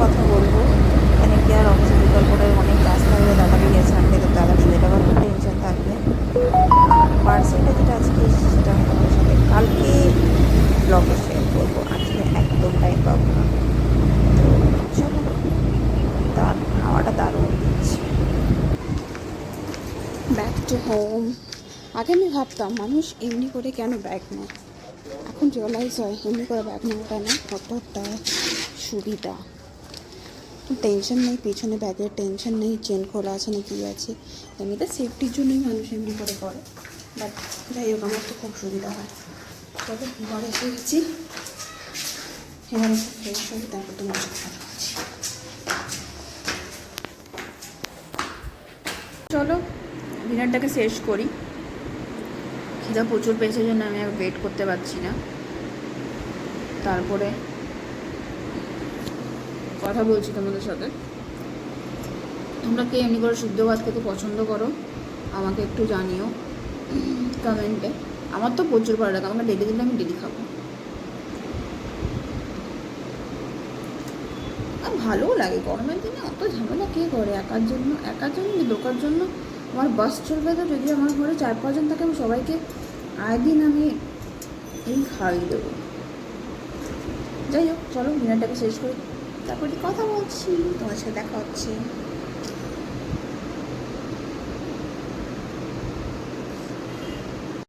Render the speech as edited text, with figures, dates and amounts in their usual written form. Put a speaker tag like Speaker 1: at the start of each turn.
Speaker 1: কথা বলবো। মানে কি আর অফিসে বিকাল করে অনেক কাজ থাকবে, দাদাকে গেছে আনতে, তো দাদা বিয়েটা আবার খুব টেনশন থাকবে। আর পার্সেলটা যেটা আজকে এসেছে সেটা আমি তোমাদের সাথে কালকে ব্লগে শেয়ার করবো, আজকে একদম টাইম পাবো না। তো চলো, তার হাওয়াটা দারুণ দিচ্ছে।
Speaker 2: Back to home. আগে আমি ভাবতাম মানুষ এমনি করে কেন ব্যাগ নেয়, এখন রিয়েলাইজ হয় এমনি করে ব্যাগ নেওয়াটা না কতটা সুবিধা। টেনশন নেই, পিছনে ব্যাগের টেনশন নেই, চেন খোলা আছে না কি আছে। এমনিতে সেফটির জন্যই মানুষ এমনি করে করে, বাট যাই হোক আমার তো খুব সুবিধা হয়। তবে ঘরে এসে গেছি, এবার একটু ফ্রেশ হই, তারপর তোমার সাথে কথা বলছি। চলো ডিনারটাকে শেষ করি, খিদা প্রচুর পেয়েছে জন্য আমি আর ওয়েট করতে পারছি না। তারপরে কথা বলছি তোমাদের সাথে। তোমরা কে এমনি করে সিদ্ধ ভাত খেতে পছন্দ করো আমাকে একটু জানিও কমেন্টে। আমার তো প্রচুর ভালো লাগে, আমাকে ডেলি দিলে আমি ডেলি খাবো। আর ভালোও লাগে, গরমের দিনে অত ঝামেলা কে করে একার জন্য, লোকার জন্য। আমার বাস চলবে তো, যদি আমার ঘরে 4-5 জন থাকে আমি সবাইকে আয় দিন আমি এই খাইয়ে দেবো। যাই হোক চলো ডিনারটাকে শেষ করি, তারপরে কথা বলছি, তোমার সাথে দেখা হচ্ছে।